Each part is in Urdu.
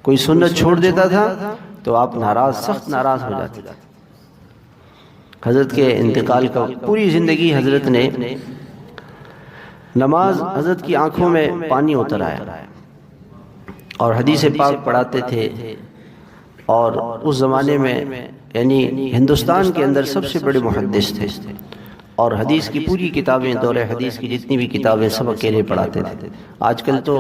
کوئی سنت چھوڑ دیتا تھا تو آپ ناراض، سخت ناراض ہو جاتے تھے۔ حضرت کے انتقال کا پوری زندگی حضرت نے نماز، حضرت کی آنکھوں میں پانی اتر آیا اور حدیث پاک پڑھاتے تھے، اور اس زمانے میں یعنی ہندوستان کے اندر سب سے بڑے محدث تھے، اور حدیث کی پوری کتابیں، دور حدیث کی جتنی بھی کتابیں سب اکیلے پڑھاتے تھے۔ آج کل تو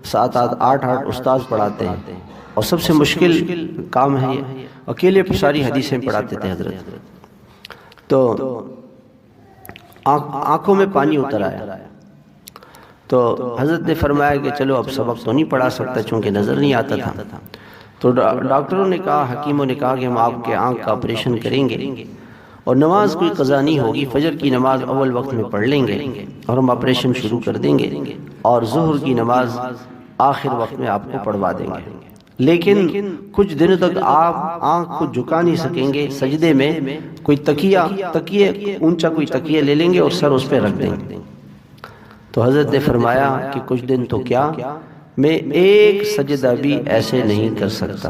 7-8 استاد پڑھاتے ہیں، اور سب سے مشکل کام ہے یہ، اکیلے ساری حدیثیں پڑھاتے تھے حضرت۔ تو آنکھوں میں پانی اتر آیا، تو حضرت نے فرمایا کہ چلو اب سبق تو نہیں پڑھا سکتا چونکہ نظر نہیں آتا تھا۔ تو ڈاکٹروں نے کہا، حکیموں نے کہا کہ ہم آپ کے آنکھ کا آپریشن کریں گے، اور نماز کوئی قضا نہیں ہوگی، فجر کی نماز اول وقت میں پڑھ لیں گے اور ہم آپریشن شروع کر دیں گے، اور ظہر کی نماز آخر وقت میں آپ کو پڑھوا دیں گے، لیکن کچھ دنوں تک آپ آنکھ کو جھکا نہیں سکیں گے، سجدے میں کوئی تکیے اونچا کوئی تکیہ لے لیں گے اور سر اس پہ رکھ دیں گے۔ تو حضرت نے فرمایا کہ کچھ دن تو کیا، میں ایک سجدہ بھی ایسے نہیں کر سکتا،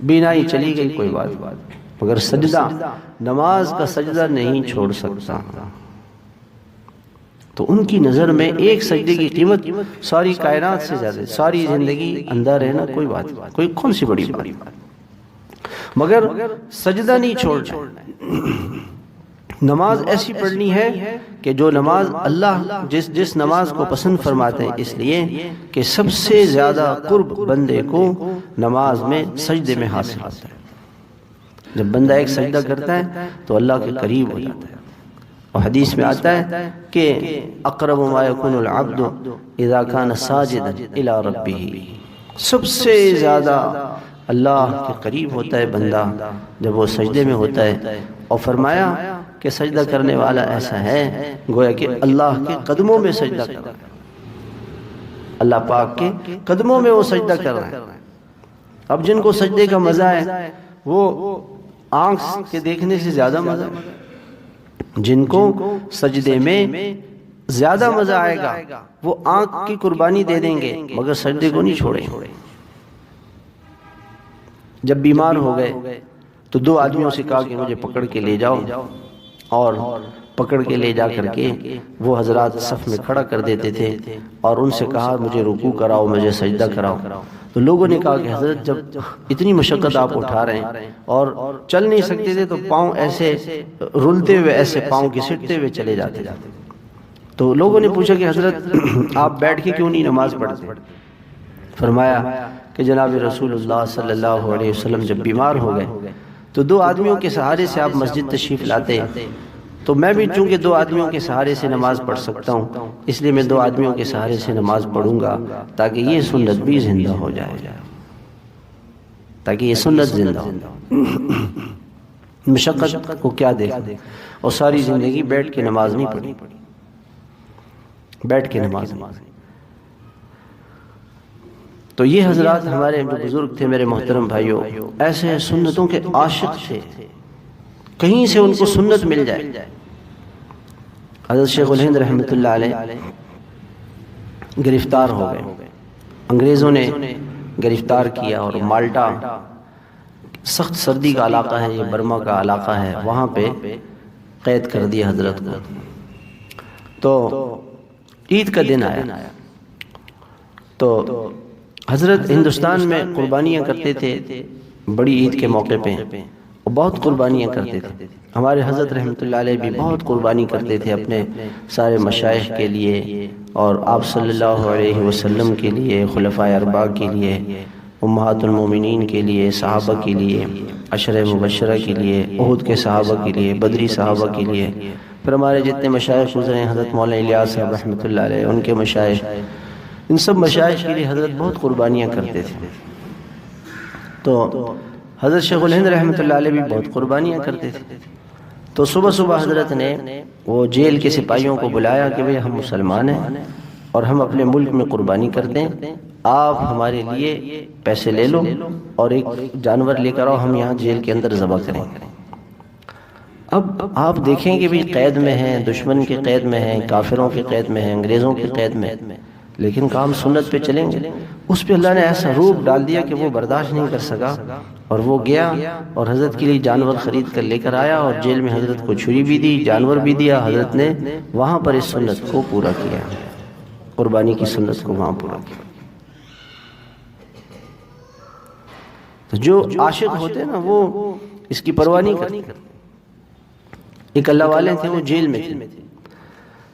بینائی چلی گئی کوئی بات، مگر سجدہ، نماز کا سجدہ نہیں چھوڑ سکتا۔ تو ان کی نظر میں ایک سجدے کی قیمت ساری کائنات سے زیادہ، ساری زندگی اندھا رہنا کوئی بات، کوئی کون سی بڑی بات، مگر سجدہ نہیں چھوڑنا۔ نماز ایسی پڑھنی ہے کہ جو نماز اللہ جس نماز کو پسند فرماتے ہیں، اس لیے کہ سب سے زیادہ قرب بندے کو نماز میں سجدے میں حاصل ہوتا ہے۔ جب بندہ ایک سجدہ کرتا ہے تو اللہ کے قریب ہو جاتا ہے، اور حدیث میں آتا ہے کہ اقرب ما یکون العبد اذا کان ساجدا الی ربہ، سب سے زیادہ اللہ کے قریب ہوتا ہے بندہ جب وہ سجدے میں ہوتا ہے، اور فرمایا کہ سجدہ کرنے والا ایسا ہے گویا کہ اللہ کے قدموں میں سجدہ کر رہا ہے، اللہ پاک کے قدموں میں وہ سجدہ کر رہا ہے۔ اب جن کو سجدے کا مزہ ہے وہ آنکھ کے دیکھنے سے زیادہ مزہ، جن کو سجدے میں زیادہ مزہ آئے گا وہ آنکھ کی قربانی دے دیں گے مگر سجدے کو نہیں چھوڑیں۔ جب بیمار ہو گئے تو 2 آدمیوں سے کہا کہ مجھے پکڑ کے لے جاؤ، اور پکڑ کے لے جا کر کے وہ حضرات صف میں کھڑا کر دیتے تھے، اور ان سے کہا مجھے رکوع کراؤ، مجھے سجدہ کراؤ۔ تو لوگوں نے کہا کہ حضرت جب اتنی مشقت آپ اٹھا رہے ہیں اور چل نہیں سکتے تھے تو پاؤں ایسے رلتے ہوئے، ایسے پاؤں گھسٹتے ہوئے چلے جاتے۔ تو لوگوں نے پوچھا کہ حضرت آپ بیٹھ کے کیوں نہیں نماز پڑھتے؟ فرمایا کہ جناب رسول اللہ صلی اللہ علیہ وسلم جب بیمار ہو گئے تو 2 آدمیوں کے سہارے سے آپ مسجد تشریف لاتے، تو میں بھی چونکہ 2 آدمیوں کے سہارے سے نماز پڑھ سکتا ہوں، اس لیے میں 2 آدمیوں کے سہارے سے نماز پڑھوں گا تاکہ یہ سنت بھی زندہ ہو جائے، تاکہ یہ سنت زندہ ہو۔ مشقت کو کیا دیکھا، اور ساری زندگی بیٹھ کے نماز نہیں پڑھی، بیٹھ کے نماز نہیں۔ تو یہ حضرات ہمارے جو بزرگ تھے میرے محترم بھائیوں، ایسے سنتوں کے عاشق تھے، کہیں سے ان کو سنت مل جائے۔ حضرت شیخ الہند رحمۃ اللہ علیہ گرفتار ہو گئے، انگریزوں نے گرفتار کیا، اور مالٹا سخت سردی کا علاقہ ہے، یہ برما کا علاقہ ہے، وہاں پہ قید کر دیا حضرت کو۔ تو عید کا دن آیا، تو حضرت ہندوستان میں قربانیاں کرتے تھے، بڑی عید کے موقع پہ بہت قربانیاں کرتے تھے۔ ہمارے حضرت رحمۃ اللہ علیہ بھی بہت قربانی کرتے تھے اپنے سارے مشائخ کے لیے، اور آپ صلی اللہ علیہ وسلم کے لیے، خلفائے اربعہ کے لیے، امہات المومنین کے لیے، صحابہ کے لیے، عشرہ مبشرہ کے لیے، احد کے صحابہ کے لیے، بدری صحابہ کے لیے، پھر ہمارے جتنے مشائخ گزرے ہیں، حضرت مولانا الیاس صاحب رحمۃ اللہ علیہ، ان کے مشائخ، ان سب مشائخ کے لیے حضرت بہت قربانیاں کرتے تھے۔ تو حضرت شیخ الہند رحمۃ اللہ علیہ بھی بہت قربانیاں کرتے تھے۔ تو صبح صبح حضرت نے وہ جیل کے سپاہیوں کو بلایا کہ بھئی ہم مسلمان ہیں اور ہم اپنے ملک میں قربانی کرتے ہیں، آپ ہمارے لیے پیسے لے لو اور ایک جانور لے کر آؤ، ہم یہاں جیل کے اندر ذبح کریں۔ اب آپ دیکھیں کہ بھی قید میں ہیں، دشمن کے قید میں ہیں، کافروں کے قید میں ہیں، انگریزوں کے قید میں، لیکن کام سنت پہ چلیں گے. اس پہ اللہ نے ایسا روب ڈال دیا کہ وہ برداشت نہیں کر سکا اور وہ گیا اور حضرت کے لیے جانور خرید کر لے کر آیا اور جیل میں حضرت کو چھری بھی دی، جانور بھی دیا. حضرت نے وہاں پر اس سنت کو پورا کیا، قربانی کی سنت کو وہاں پورا کیا. تو جو عاشق ہوتے ہیں نا وہ اس کی پرواہ نہیں کرتے. ایک اللہ والے تھے، وہ جیل میں تھے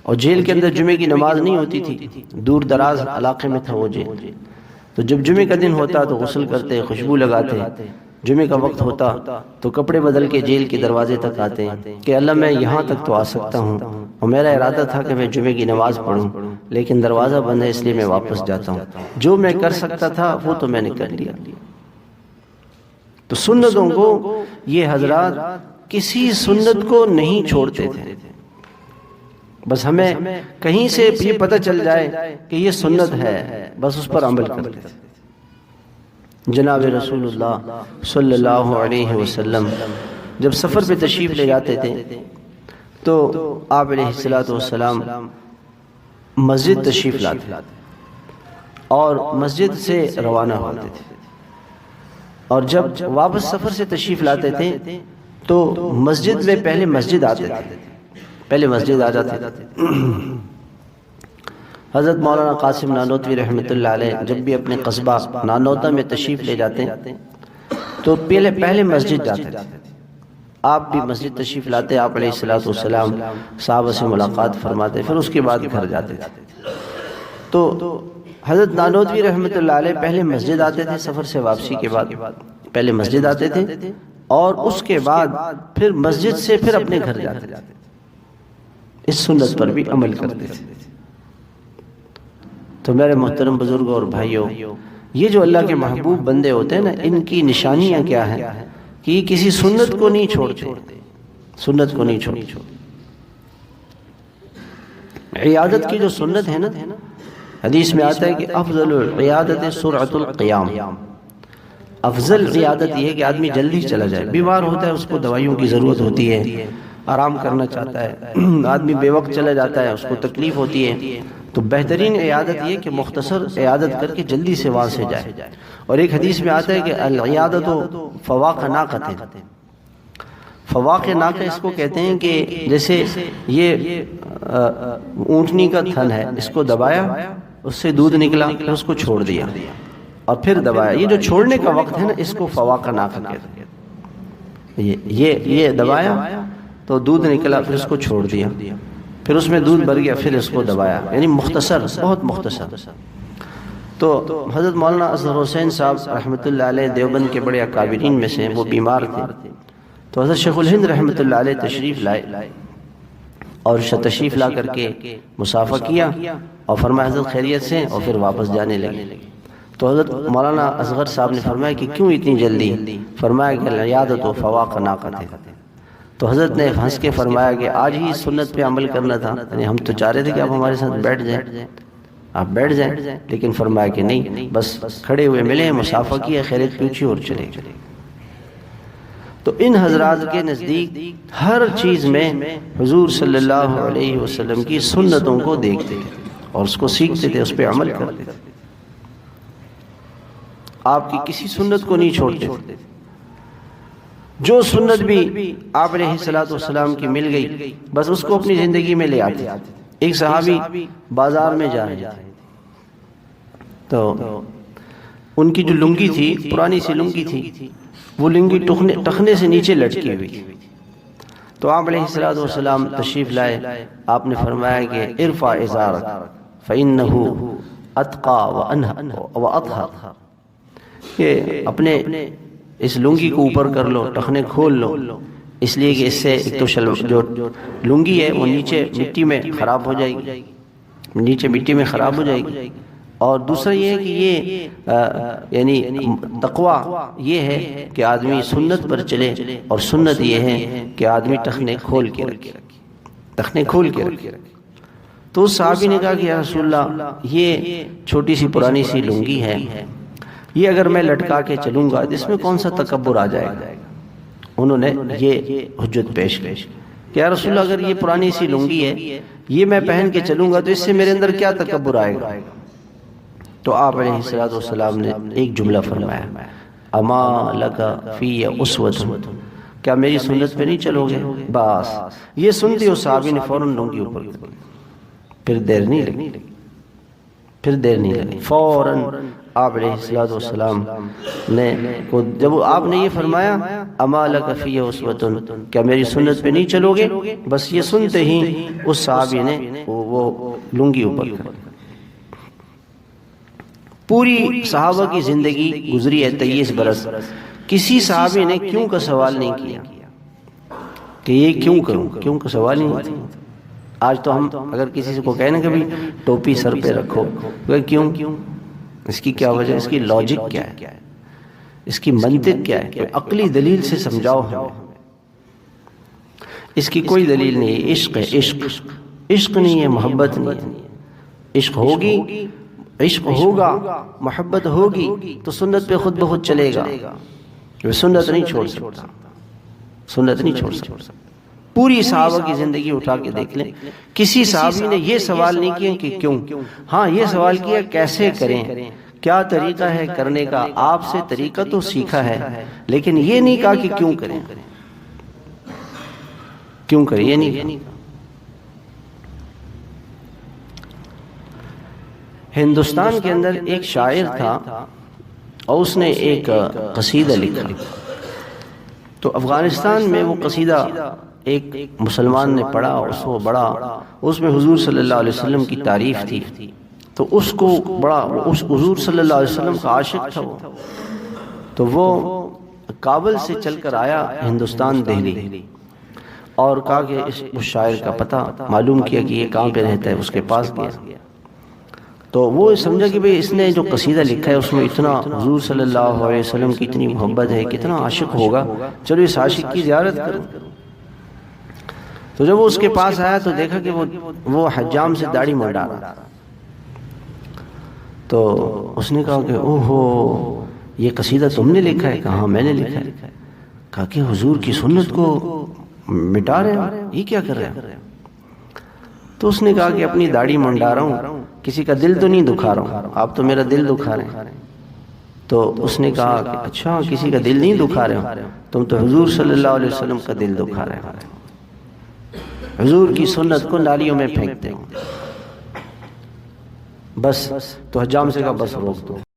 اور جیل کے اندر جمعے کی نماز نہیں ہوتی تھی، دور دراز علاقے میں تھا وہ جیل. تو جب جمعے کا دن ہوتا تو غسل کرتے، خوشبو لگاتے. جمعے کا وقت ہوتا تو کپڑے بدل کے جیل کے دروازے تک آتے کہ اللہ میں یہاں تک تو آ سکتا ہوں اور میرا ارادہ تھا کہ میں جمعے کی نماز پڑھوں، لیکن دروازہ بند ہے اس لیے میں واپس جاتا ہوں. جو میں کر سکتا تھا وہ تو میں نے کر لیا. تو سنتوں کو یہ حضرات کسی سنت کو نہیں چھوڑتے تھے. بس ہمیں کہیں سے یہ پتہ چل جائے کہ یہ سنت ہے، بس اس پر عمل کرتے تھے. جناب رسول اللہ صلی اللہ علیہ وسلم جب سفر پہ تشریف لے جاتے تھے تو آپ علیہ الصلوۃ والسلام مسجد تشریف لاتے اور مسجد سے روانہ ہوتے تھے. اور جب واپس سفر سے تشریف لاتے تھے تو مسجد میں پہلے مسجد آتے تھے، پہلے مسجد آ جاتے تھے. حضرت مولانا قاسم نانوتوی رحمۃ اللہ علیہ جب بھی اپنے قصبہ نانوتہ میں تشریف لے جاتے تو پہلے مسجد جاتے تھے. آپ بھی مسجد تشریف لاتے، آپ علیہ الصلوۃ والسلام صحابہ سے ملاقات فرماتے، پھر اس کے بعد گھر جاتے تھے. تو حضرت نانوتوی رحمۃ اللہ علیہ پہلے مسجد آتے تھے، سفر سے واپسی کے بعد پہلے مسجد آتے تھے اور اس کے بعد پھر مسجد سے پھر اپنے گھر جاتے تھے. اس سنت پر بھی عمل کرتے تھے. تو میرے محترم بزرگوں اور بھائیوں، یہ جو اللہ کے محبوب بندے ہوتے ہیں نا، ان کی نشانیاں کیا ہیں کہ یہ کسی سنت کو نہیں چھوڑتے، سنت کو نہیں چھوڑتے. عیادت کی جو سنت ہے نا، حدیث میں آتا ہے کہ افضل العیادت سرعت القیام. افضل عیادت یہ ہے کہ آدمی جلدی چلا جائے. بیمار ہوتا ہے، اس کو دوائیوں کی ضرورت ہوتی ہے، آرام کرنا چاہتا ہے، آدمی بے وقت چلا جاتا ہے، اس کو تکلیف ہوتی ہے. تو بہترین عیادت یہ کہ مختصر عیادت کر کے جلدی سے وہاں سے جائے. اور ایک حدیث میں آتا ہے کہ العیادت فواق ناقۃ. فواق ناقہ اس کو کہتے ہیں کہ جیسے یہ اونٹنی کا تھن ہے، اس کو دبایا، اس سے دودھ نکلا، پھر اس کو چھوڑ دیا اور پھر دبایا. یہ جو چھوڑنے کا وقت ہے نا، اس کو فواق ناقہ کہتے ہیں. یہ دبایا تو دودھ نکلا، پھر اس کو چھوڑ دیا، پھر اس میں دودھ بھر گیا، پھر اس کو دبایا. یعنی مختصر، بہت مختصر. تو حضرت مولانا اظہر حسین صاحب رحمۃ اللہ علیہ دیوبند کے بڑے اکابرین میں سے، وہ بیمار تھے. تو حضرت شیخ الہند رحمۃ اللہ علیہ تشریف لائے اور تشریف لا کر کے مصافحہ کیا اور فرمایا حضرت خیریت سے، اور پھر واپس جانے لگے. تو حضرت مولانا اصغر صاحب نے فرمایا کہ کیوں اتنی جلدی؟ فرمایا کہ العیادت فواق ناقۃ. تو حضرت نے ہنس کے فرمایا کہ آج ہی سنت پہ عمل کرنا تھا، یعنی ہم تو چاہ رہے تھے کہ آپ ہمارے ساتھ بیٹھ جائیں، آپ بیٹھ جائیں، لیکن فرمایا کہ نہیں، بس کھڑے ہوئے ملے، مصافحہ کیا، خیریت پوچھی اور چلے. تو ان حضرات کے نزدیک ہر چیز میں حضور صلی اللہ علیہ وسلم کی سنتوں کو دیکھتے تھے اور اس کو سیکھتے تھے، اس پہ عمل کرتے تھے. آپ کی کسی سنت کو نہیں چھوڑتے تھے. جو سنت بھی آپ علیہ الصلوۃ والسلام کی مل گئی، بس اس کو اپنی زندگی میں لے آتے. ایک صحابی بازار میں جا رہے تھے تو ان کی جو لنگی تھی، پرانی سی لنگی تھی، وہ لنگی ٹخنے سے نیچے لٹکی ہوئی تھی. تو آپ علیہ الصلوۃ والسلام تشریف لائے. آپ نے فرمایا کہ ارفع ازارک فإنہ اتقى وأطہر، کہ اپنے اس لنگی کو اوپر کر لو، ٹخنے کھول لو، اس لیے کہ اس سے ایک تو جو لنگی ہے وہ نیچے مٹی میں خراب ہو جائے گی، نیچے مٹی میں خراب ہو جائے گی، اور دوسرا یہ ہے کہ یہ یعنی تقوی یہ ہے کہ آدمی سنت پر چلے، اور سنت یہ ہے کہ آدمی ٹخنے کھول کے رکھے، ٹخنے کھول کے رکھے. تو اس صحابی نے کہا کہ یا رسول اللہ، یہ چھوٹی سی پرانی سی لنگی ہے، یہ اگر میں لٹکا کے چلوں گا اس میں کون سا تکبر آ جائے گا؟ انہوں نے یہ حجت پیش کی کہ یا رسول اللہ، اگر یہ پرانی سی لنگی ہے، یہ میں پہن کے چلوں گا تو اس سے میرے اندر کیا تکبر آئے گا؟ تو آپ علیہ الصلوۃ والسلام نے ایک جملہ فرمایا، اما لک فی اسوۃ، کیا میری سنت پہ نہیں چلو گے؟ بس یہ سنتے اس صحابی نے فوراً لنگی اوپر کر دی، پھر دیر نہیں لگی، فوراً آپ علیہ الصلوۃ والسلام نے جب آپ نے یہ فرمایا اما لک فی اسوۃ، کیا میری سنت پہ نہیں چلو گے، بس یہ سنتے ہی اس صحابی نے وہ لنگی اوپر کر دی۔ پوری صحابہ کی زندگی گزری ہے 23 برس، کسی صحابی نے کیوں کا سوال نہیں کیا کہ یہ کیوں کروں، کیوں کا سوال ہی نہیں تھا۔ آج تو ہم اگر کسی سے کو کہیں نا کہ بھی ٹوپی سر پہ رکھو، کیوں، اس کی کیا وجہ، اس کی لاجک کیا ہے، اس کی منطق کیا ہے، کوئی عقلی دلیل سے سمجھاؤ ہمیں۔ اس کی کوئی دلیل نہیں ہے، عشق ہے، عشق نہیں ہے، محبت نہیں ہے۔ عشق ہوگی، عشق ہوگا، محبت ہوگی تو سنت پہ خود بخود چلے گا، سنت نہیں چھوڑ سکتا، سنت نہیں چھوڑ سکتا۔ پوری صحابہ کی زندگی اٹھا کے دیکھ لیں، کسی صحابی نے یہ سوال نہیں کیا کہ کیوں، ہاں یہ سوال کیا کیسے کریں، کیا طریقہ ہے کرنے کا، آپ سے طریقہ تو سیکھا ہے، لیکن یہ نہیں کہا کہ کیوں کریں، کیوں کریں، یہ نہیں کہا۔ ہندوستان کے اندر ایک شاعر تھا اور اس نے ایک قصیدہ لکھا، تو افغانستان میں وہ قصیدہ ایک مسلمان نے پڑھا، اس کو بڑا، اس میں حضور صلی اللہ علیہ وسلم کی تعریف تھی، تو اس کو بڑا، اس حضور صلی اللہ علیہ وسلم کا عاشق تھا وہ، تو وہ کابل سے چل کر آیا ہندوستان دہلی، اور کہا کہ اس شاعر کا پتہ معلوم کیا کہ یہ کہاں پہ رہتا ہے، اس کے پاس گیا، تو وہ سمجھا کہ بھئی اس نے جو قصیدہ لکھا ہے اس میں اتنا حضور صلی اللہ علیہ وسلم کی اتنی محبت ہے، کتنا عاشق ہوگا، چلو اس عاشق کی زیارت کرو۔ تو جب وہ اس کے پاس آیا تو دیکھا کہ وہ حجام سے داڑھی منڈا رہا، تو اس نے کہا کہ اوہو یہ قصیدہ تم نے لکھا ہے؟ کہا میں نے لکھا ہے۔ کہا کہ حضور کی سنت کو مٹا رہے ہو، یہ کیا کر رہے ہو؟ تو اس نے کہا کہ اپنی داڑھی منڈا رہا ہوں، کسی کا دل تو نہیں دکھا رہا ہوں، آپ تو میرا دل دکھا رہے ہیں۔ تو اس نے کہا کہ اچھا کسی کا دل نہیں دکھا رہے ہو، تم تو حضور صلی اللہ علیہ وسلم کا دل دکھا رہے ہو، حضور کی سنت کو نالیوں میں پھینکتے ہو۔ بس تو حجام سے کہا بس روک دو۔